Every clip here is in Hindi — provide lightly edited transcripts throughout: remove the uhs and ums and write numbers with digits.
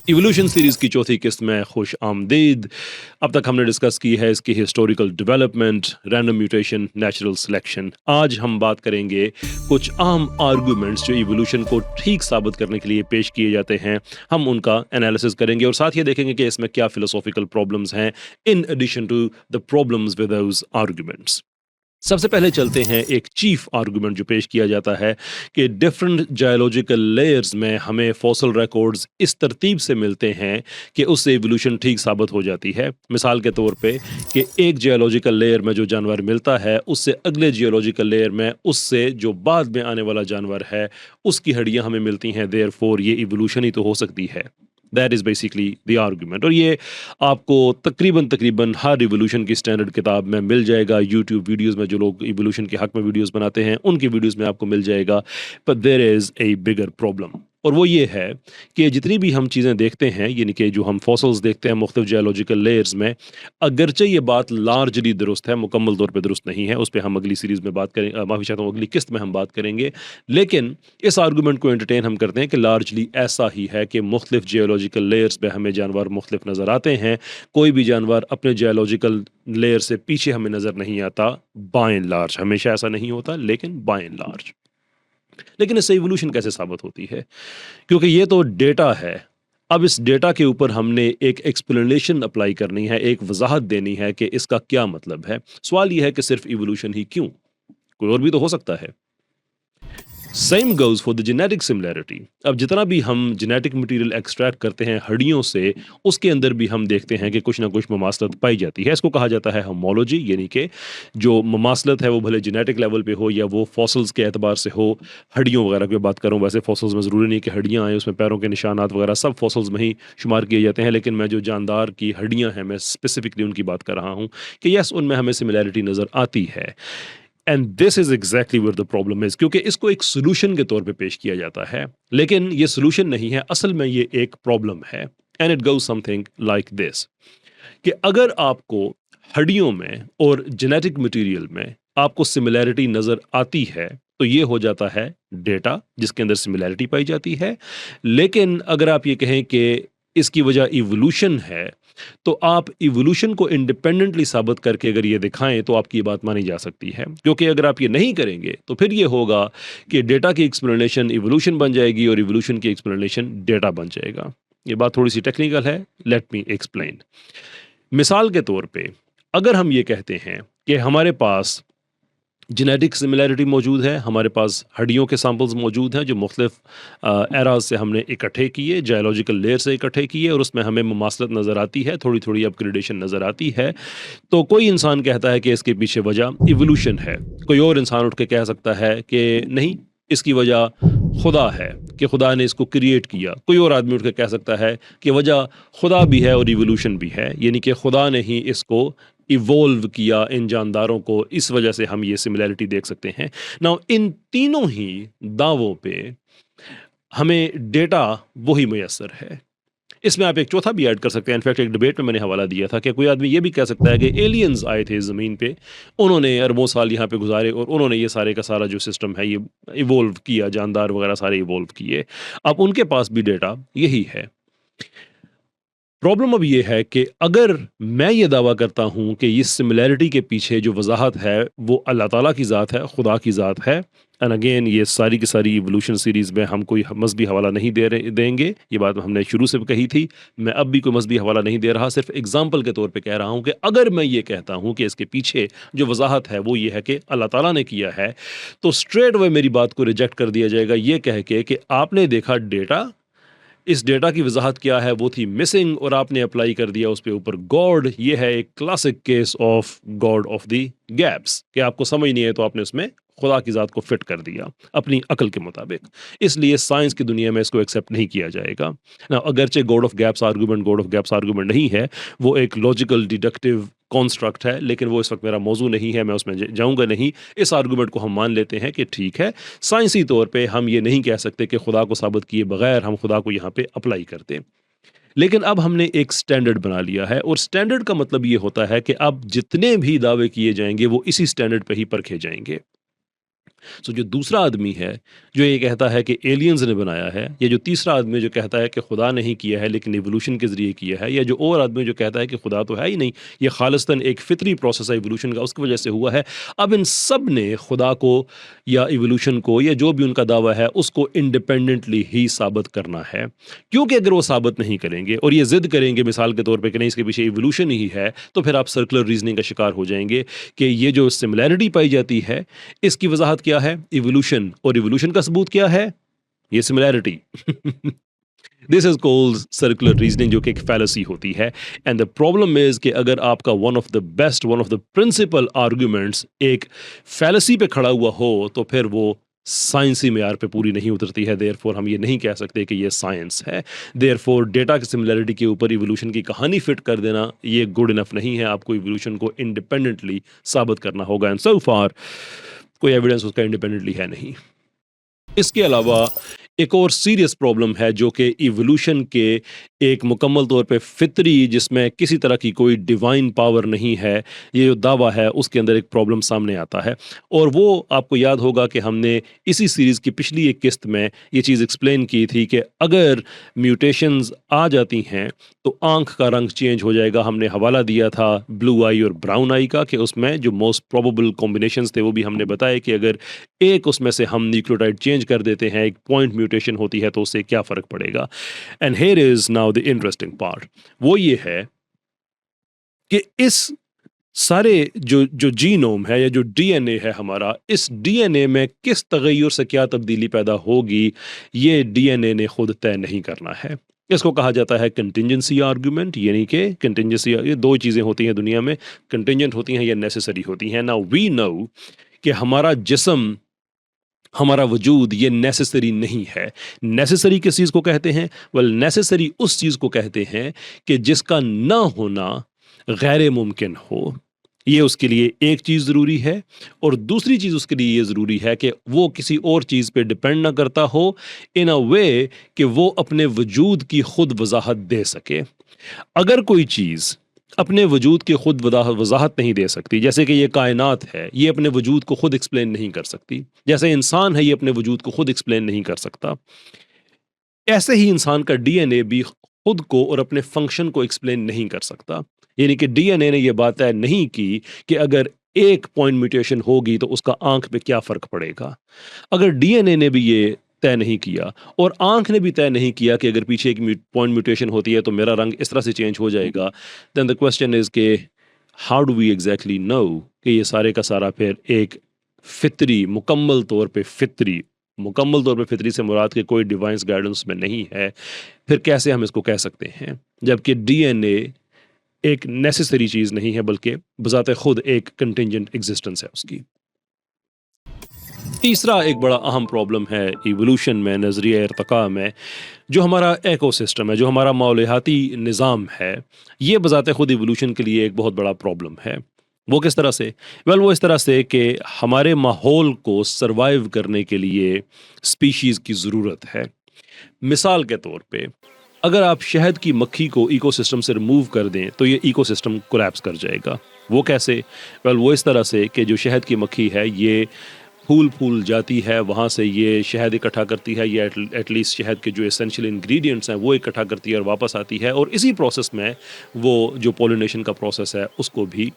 इवोल्यूशन सीरीज की चौथी किस्त में खुश आमदीद। अब तक हमने डिस्कस की है इसकी historical development, random mutation, natural selection. आज हम बात करेंगे कुछ आम आर्गुमेंट्स जो इवोल्यूशन को ठीक साबित करने के लिए पेश किए जाते हैं। हम उनका एनालिसिस करेंगे और साथ ये देखेंगे कि इसमें क्या फिलोसॉफिकल प्रॉब्लम्स हैं in addition to the problems with those arguments. सबसे पहले चलते हैं एक चीफ आर्गुमेंट जो पेश किया जाता है कि डिफरेंट जायोलॉजिकल लेयर्स में हमें फॉसल रिकॉर्ड्स इस तरतीब से मिलते हैं कि उससे इवोल्यूशन ठीक साबित हो जाती है। मिसाल के तौर पे कि एक जियोलॉजिकल लेयर में जो जानवर मिलता है उससे अगले जियोलॉजिकल लेयर में उससे जो बाद में आने वाला जानवर है उसकी हड्डियां हमें मिलती हैं, देयरफॉर ये इवोल्यूशन ही तो हो सकती है। That is basically the argument. और ये आपको तकरीबन तकरीबन हर रिवोल्यूशन की स्टैंडर्ड किताब में मिल जाएगा। यूट्यूब वीडियोस में जो लोग इवोल्यूशन के हक में वीडियोस बनाते हैं उनकी वीडियोस में आपको मिल जाएगा। But there is a bigger problem, और वो ये है कि जितनी भी हम चीज़ें देखते हैं, यानी कि जो हम फॉसल्स देखते हैं मुख्तलिफ जियोलॉजिकल लेयर्स में, अगरचे ये बात लार्जली दुरुस्त है, मुकम्मल तौर पे दुरुस्त नहीं है। उस पे हम अगली सीरीज़ में बात करें, माफ़ी चाहता हूँ, अगली किस्त में हम बात करेंगे। लेकिन इस आर्गूमेंट को एंटरटेन हम करते हैं कि लार्जली ऐसा ही है कि मुख्तलिफ जियोलॉजिकल लेयर्स में हमें जानवर मुख्तलिफ नज़र आते हैं। कोई भी जानवर अपने जियोलॉजिकल लेयर से पीछे हमें नज़र नहीं आता, बाय एंड लार्ज। हमेशा ऐसा नहीं होता, लेकिन बाय एंड लार्ज। लेकिन इससे इवोल्यूशन कैसे साबित होती है? क्योंकि ये तो डेटा है। अब इस डेटा के ऊपर हमने एक एक्सप्लेनेशन अप्लाई करनी है, एक वजाहत देनी है कि इसका क्या मतलब है। सवाल ये है कि सिर्फ इवोल्यूशन ही क्यों? कोई और भी तो हो सकता है। Same goes for the genetic similarity. अब जितना भी हम जेनेटिक मटेरियल एक्सट्रैक्ट करते हैं हड्डियों से, उसके अंदर भी हम देखते हैं कि कुछ ना कुछ ममासलत पाई जाती है। इसको कहा जाता है होमोलॉजी, यानी कि जो ममासलत है वो भले जेनेटिक लेवल पे हो या वो फॉसल्स के एतबार से हो। हड्डियों वगैरह की बात करूँ, वैसे फॉसल्स में ज़रूरी नहीं कि हड्डियाँ आएँ, उसमें पैरों के निशानात वगैरह सब फॉसल्स में ही शुमार किए जाते हैं। लेकिन मैं जो जानदार की हड्डियाँ हैं, मैं स्पेसिफिकली उनकी बात कर रहा हूँ कि यस, उनमें हमें सिमिलैरिटी नज़र आती है। And this is exactly where the problem is, क्योंकि इसको एक सोल्यूशन के तौर पे पेश किया जाता है, लेकिन ये सोल्यूशन नहीं है, असल में ये एक प्रॉब्लम है। And it goes something like this कि अगर आपको हड्डियों में और जेनेटिक मटेरियल में आपको सिमिलैरिटी नजर आती है तो ये हो जाता है डेटा जिसके अंदर सिमिलैरिटी पाई जाती है। लेकिन अगर आप ये कहें कि इसकी वजह इवोल्यूशन है, तो आप इवोल्यूशन को इंडिपेंडेंटली साबित करके अगर ये दिखाएं तो आपकी ये बात मानी जा सकती है। क्योंकि अगर आप ये नहीं करेंगे तो फिर ये होगा कि डेटा की एक्सप्लेनेशन इवोल्यूशन बन जाएगी और इवोल्यूशन की एक्सप्लेनेशन डेटा बन जाएगा। ये बात थोड़ी सी टेक्निकल है, लेट मी एक्सप्लेन। मिसाल के तौर पे अगर हम ये कहते हैं कि हमारे पास जेनेटिक सिमिलैरिटी मौजूद है, हमारे पास हड्डियों के सैंपल्स मौजूद हैं जो मुख्तलिफ एराज से हमने इकट्ठे किए, जायोलॉजिकल लेयर से इकट्ठे किए, और उसमें हमें मुमासलत नज़र आती है, थोड़ी थोड़ी अपग्रेडेशन नज़र आती है। तो कोई इंसान कहता है कि इसके पीछे वजह इवोल्यूशन है। कोई और इंसान उठ के कह सकता है कि नहीं, इसकी वजह खुदा है, कि खुदा ने इसको क्रिएट किया। कोई और आदमी उठ के कह सकता है कि वजह खुदा भी है और इवोल्यूशन भी है, यानी कि खुदा ने ही इसको इवोल्व किया, इन जानदारों को, इस वजह से हम ये सिमिलैरिटी देख सकते हैं। नाउ इन तीनों ही दावों पे हमें डेटा वही मुयस्सर है। इसमें आप एक चौथा भी ऐड कर सकते हैं। इनफैक्ट एक डिबेट में मैंने हवाला दिया था कि कोई आदमी ये भी कह सकता है कि एलियंस आए थे ज़मीन पे, उन्होंने अरबों साल यहाँ पे गुजारे और उन्होंने ये सारे का सारा जो सिस्टम है ये इवोल्व किया, जानदार वगैरह सारे इवोल्व किए। अब उनके पास भी डेटा यही है। प्रॉब्लम अब ये है कि अगर मैं ये दावा करता हूँ कि इस सिमिलैरिटी के पीछे जो वजाहत है वो अल्लाह ताला की ज़ात है, खुदा की ज़ात है। एंड अगेन ये सारी की सारी इवोल्यूशन सीरीज़ में हम कोई मजहबी हवाला नहीं देंगे, ये बात हमने शुरू से कही थी। मैं अब भी कोई मजहबी हवाला नहीं दे रहा, सिर्फ एग्जाम्पल के तौर पे कह रहा हूँ कि अगर मैं ये कहता हूँ कि इसके पीछे जो वजाहत है वो ये है कि अल्लाह ताला ने किया है, तो स्ट्रेट वे मेरी बात को रिजेक्ट कर दिया जाएगा ये कह के कि आपने देखा डेटा, इस डेटा की वजाहत क्या है, वो थी मिसिंग, और आपने अप्लाई कर दिया उस पे ऊपर गॉड। ये है एक classic case of God of the gaps, कि आपको समझ नहीं है तो आपने उसमें खुदा की ज़ात को फिट कर दिया अपनी अकल के मुताबिक। इसलिए साइंस की दुनिया में इसको एक्सेप्ट नहीं किया जाएगा ना। अगरचे गॉड ऑफ गैप्स आर्गूमेंट नहीं है, वो एक लॉजिकल डिडक्टिव कॉन्स्ट्रक्ट है, लेकिन वो इस वक्त मेरा मौजू नहीं है, मैं उसमें जाऊंगा नहीं। इस आर्गूमेंट को हम मान लेते हैं कि ठीक है, साइंसी तौर पे हम ये नहीं कह सकते कि खुदा को साबित किए बगैर हम खुदा को यहाँ पे अप्लाई करते। लेकिन अब हमने एक स्टैंडर्ड बना लिया है, और स्टैंडर्ड का मतलब ये होता है कि अब जितने भी दावे किए जाएंगे वो इसी स्टैंडर्ड पे ही परखे जाएंगे। सो जो दूसरा आदमी है जो ये कहता है कि एलियंस ने बनाया है, या जो तीसरा आदमी जो कहता है कि खुदा नहीं किया है लेकिन एवोल्यूशन के ज़रिए किया है, या जो और आदमी जो कहता है कि खुदा तो है ही नहीं, ये खालिस्तान एक फितरी प्रोसेस है एवोल्यूशन का, उसकी वजह से हुआ है। अब इन सब ने खुदा को या एवोल्यूशन को या जो भी उनका दावा है उसको इंडिपेंडेंटली ही साबित करना है, क्योंकि अगर वो साबित नहीं करेंगे और ये ज़िद करेंगे मिसाल के तौर पे कि नहीं इसके पीछे एवोल्यूशन ही है, तो फिर आप सर्कुलर रीजनिंग का शिकार हो जाएंगे कि ये जो सिमिलैरिटी पाई जाती है इसकी वजाहत क्या है, इवोल्यूशन, और इवोल्यूशन का सबूत क्या है, ये similarity. This is called circular reasoning, जो कि एक फैलेसी होती है। एंड द प्रॉब्लम इज कि अगर आपका one of the best, one of the principal arguments एक फैलेसी पे खड़ा हुआ हो, तो फिर वो साइंसी मेयार पे पूरी नहीं उतरती है। देयरफॉर हम ये नहीं कह सकते कि ये साइंस है। देयरफॉर डेटा की सिमिलैरिटी के ऊपर इवोल्यूशन की कहानी फिट कर देना ये गुड इनफ नहीं है। आपको इवोल्यूशन को इंडिपेंडेंटली साबित करना होगा, एंड सो फार कोई एविडेंस उसका इंडिपेंडेंटली है नहीं। इसके अलावा एक और सीरियस प्रॉब्लम है जो कि इवोल्यूशन के एक मुकम्मल तौर पे फितरी, जिसमें किसी तरह की कोई डिवाइन पावर नहीं है, ये जो दावा है उसके अंदर एक प्रॉब्लम सामने आता है। और वो आपको याद होगा कि हमने इसी सीरीज़ की पिछली एक किस्त में ये चीज़ एक्सप्लेन की थी कि अगर म्यूटेशंस आ जाती हैं तो आंख का रंग चेंज हो जाएगा। हमने हवाला दिया था ब्लू आई और ब्राउन आई का, कि उसमें जो मोस्ट प्रोबेबल कॉम्बिनेशंस थे वो भी हमने बताया कि अगर एक उसमें से हम न्यूक्लियोटाइड चेंज कर देते हैं, एक पॉइंट म्यूटेशन होती है, तो उससे क्या फ़र्क पड़ेगा। And here is now the interesting part, वो ये है कि इस सारे जो जो जीनोम है या जो डीएनए है हमारा, इस डीएनए में किस तगय्युर से क्या तब्दीली पैदा होगी, ये डीएनए ने खुद तय नहीं करना है। इसको कहा जाता है कंटिंजेंसी आर्गुमेंट, यानी कि कंटिंजेंसी, ये दो चीज़ें होती हैं दुनिया में, कंटिंजेंट होती हैं या नेसेसरी होती हैं। नाउ वी नो कि हमारा जिस्म, हमारा वजूद, ये नेसेसरी नहीं है। नेसेसरी किस चीज़ को कहते हैं? वेल, नेसेसरी उस चीज़ को कहते हैं कि जिसका ना होना गैर मुमकिन हो। ये उसके लिए एक चीज़ ज़रूरी है, और दूसरी चीज़ उसके लिए ये ज़रूरी है कि वो किसी और चीज़ पे डिपेंड ना करता हो, इन अ वे कि वो अपने वजूद की खुद वजाहत दे सके। अगर कोई चीज़ अपने वजूद की खुद वजाहत नहीं दे सकती, जैसे कि ये कायनात है, ये अपने वजूद को खुद एक्सप्लेन नहीं कर सकती, जैसे इंसान है ये अपने वजूद को खुद एक्सप्लेन नहीं कर सकता, ऐसे ही इंसान का डीएनए भी खुद को और अपने फंक्शन को एक्सप्लेन नहीं कर सकता। यानी कि डीएनए ने ये बात तय नहीं की कि अगर एक पॉइंट म्यूटेशन होगी तो उसका आंख पे क्या फ़र्क पड़ेगा। अगर डीएनए ने भी ये तय नहीं किया और आंख ने भी तय नहीं किया कि अगर पीछे एक पॉइंट म्यूटेशन होती है तो मेरा रंग इस तरह से चेंज हो जाएगा, देन द क्वेश्चन इज के how do we exactly know कि ये सारे का सारा फिर एक फितरी, मुकम्मल तौर पे फितरी से मुराद के कोई डिवाइस गाइडेंस में नहीं है, फिर कैसे हम इसको कह सकते हैं, जबकि डीएनए एक नेसेसरी चीज़ नहीं है बल्कि बजाते खुद एक कंटिंजेंट एग्जिस्टेंस है उसकी। तीसरा एक बड़ा अहम प्रॉब्लम है इवोल्यूशन में, नज़रिया इर्तिका में, जो हमारा एकोसिस्टम है, जो हमारा माहौलियाती निज़ाम है, ये बजाते खुद इवोल्यूशन के लिए एक बहुत बड़ा प्रॉब्लम है। वो किस तरह से? वेल, वो इस तरह से कि हमारे माहौल को सर्वाइव करने के लिए स्पीशीज़ की ज़रूरत है। मिसाल के तौर पे अगर आप शहद की मक्खी को इकोसिस्टम से रिमूव कर दें तो ये इकोसिस्टम कोलैप्स कर जाएगा। वो कैसे? वेल, वो इस तरह से कि जो शहद की मक्खी है ये फूल जाती है, वहाँ से ये शहद इकट्ठा करती है, ये एटलीस्ट शहद के जो एसेंशियल इंग्रेडिएंट्स हैं वो इकट्ठा करती है और वापस आती है, और इसी प्रोसेस में वो जो पॉलिनेशन का प्रोसेस है उसको भी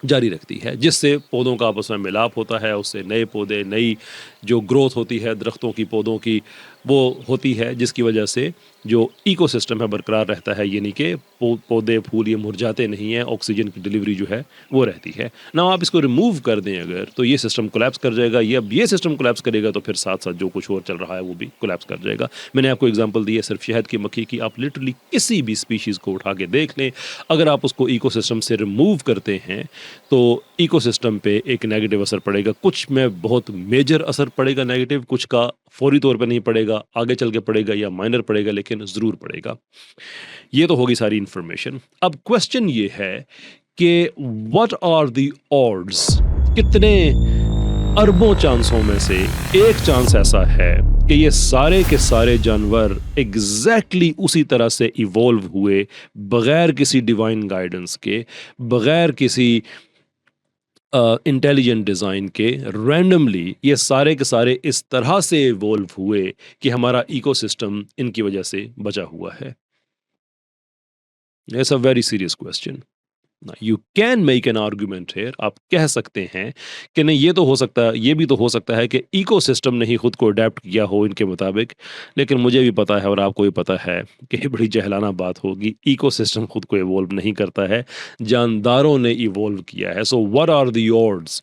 जारी रखती है, जिससे पौधों का आपस में मिलाप होता है, उससे नए पौधे, नई जो ग्रोथ होती है दरख्तों की, पौधों की, वो होती है, जिसकी वजह से जो इकोसिस्टम है बरकरार रहता है, यानी कि पौधे फूल ये मुरझाते नहीं हैं, ऑक्सीजन की डिलीवरी जो है वो रहती है ना। आप इसको रिमूव कर दें अगर, तो ये सिस्टम कोलैप्स कर जाएगा। ये सिस्टम कोलैप्स करेगा तो फिर साथ साथ जो कुछ और चल रहा है वो भी कोलैप्स कर जाएगा। मैंने आपको एग्जांपल दी है सिर्फ शहद की मक्खी की, आप लिटरली किसी भी स्पीशीज़ को उठा के देख लें, अगर आप उसको इकोसिस्टम से रिमूव करते हैं तो इकोसिस्टम पे एक नेगेटिव असर पड़ेगा। कुछ में बहुत मेजर असर पड़ेगा नेगेटिव, कुछ का फौरी तौर पे नहीं पड़ेगा, आगे चल के पड़ेगा या माइनर पड़ेगा, लेकिन ज़रूर पड़ेगा। ये तो होगी सारी इंफॉर्मेशन। अब क्वेश्चन ये है कि व्हाट आर द ऑड्स, कितने अरबों चांसों में से एक चांस ऐसा है कि ये सारे के सारे जानवर एग्जैक्टली उसी तरह से इवॉल्व हुए, बगैर किसी डिवाइन गाइडेंस के, बगैर किसी इंटेलिजेंट डिज़ाइन के रैंडमली ये सारे के सारे इस तरह से इवॉल्व हुए कि हमारा इकोसिस्टम इनकी वजह से बचा हुआ है? It's a very serious question. You can make an argument here, आप कह सकते हैं कि नहीं, ये तो हो सकता है, ये भी तो हो सकता है कि इकोसिस्टम ने ही खुद को अडेप्ट किया हो इनके मुताबिक। लेकिन मुझे भी पता है और आपको भी पता है कि ये बड़ी जहलाना बात होगी, इकोसिस्टम खुद को इवॉल्व नहीं करता है, जानदारों ने इवॉल्व किया है। So what are the odds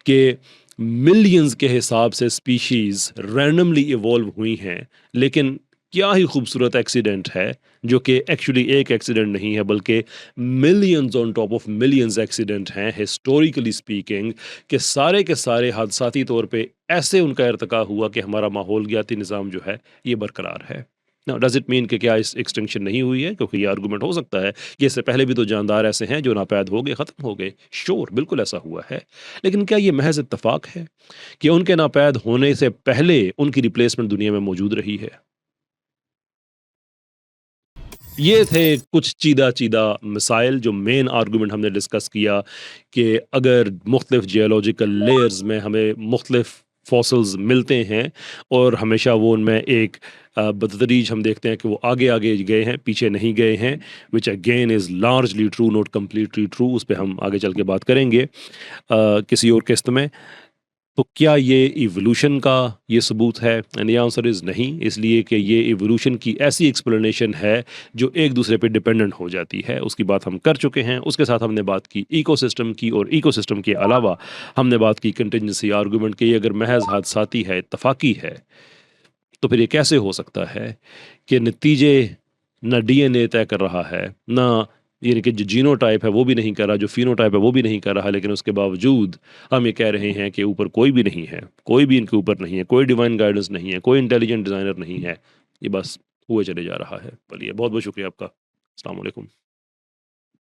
के मिलियंस के हिसाब से स्पीशीज रैंडमली इवॉल्व हुई हैं, लेकिन क्या ही खूबसूरत एक्सीडेंट है जो कि एक्चुअली एक एक्सीडेंट नहीं है बल्कि millions on top of millions accident हैं हिस्टोरिकली स्पीकिंग, कि सारे के सारे हादसाती तौर पे ऐसे उनका इर्तिका हुआ कि हमारा माहौलियाती निज़ाम जो है ये बरकरार है। नाउ डज इट मीन कि क्या इस एक्सटिंक्शन नहीं हुई है? क्योंकि ये आर्गुमेंट हो सकता है कि इससे पहले भी तो जानदार ऐसे हैं जो नापैद हो गए, ख़त्म हो गए। श्योर, बिल्कुल ऐसा हुआ है। लेकिन क्या ये महज़ इत्तेफ़ाक है कि उनके नापैद होने से पहले उनकी रिप्लेसमेंट दुनिया में मौजूद रही है? ये थे कुछ चीदा-चीदा मिसाइल, जो मेन आर्गुमेंट हमने डिस्कस किया कि अगर मुख्तलिफ जियोलॉजिकल लेयर्स में हमें मुख्तलिफ फॉसिल्स मिलते हैं और हमेशा वो उनमें एक बतदरीज हम देखते हैं कि वो आगे-आगे गए हैं, पीछे नहीं गए हैं, which again is largely true, not completely true. उस पे हम आगे चल के बात करेंगे किसी और किस्त में। तो क्या ये इवोल्यूशन का ये सबूत है? एंड द आंसर इज़ नहीं, इसलिए कि ये इवोल्यूशन की ऐसी एक्सप्लेनेशन है जो एक दूसरे पे डिपेंडेंट हो जाती है। उसकी बात हम कर चुके हैं। उसके साथ हमने बात की इकोसिस्टम की, और इकोसिस्टम के अलावा हमने बात की कंटिजेंसी आर्गुमेंट कि ये अगर महज़ हादसाती है, इत्तफ़ाक़ी है, तो फिर ये कैसे हो सकता है कि नतीजे ना डीएनए तय कर रहा है, ना यानी कि जो जीनोटाइप है वो भी नहीं कर रहा, जो फ़ीनोटाइप है वो भी नहीं कर रहा, लेकिन उसके बावजूद हम ये कह रहे हैं कि ऊपर कोई भी नहीं है, कोई भी इनके ऊपर नहीं है, कोई डिवाइन गाइडेंस नहीं है, कोई इंटेलिजेंट डिज़ाइनर नहीं है। ये बस हुए चले जा रहा है। चलिए, बहुत-बहुत शुक्रिया आपका। अस्सलाम वालेकुम।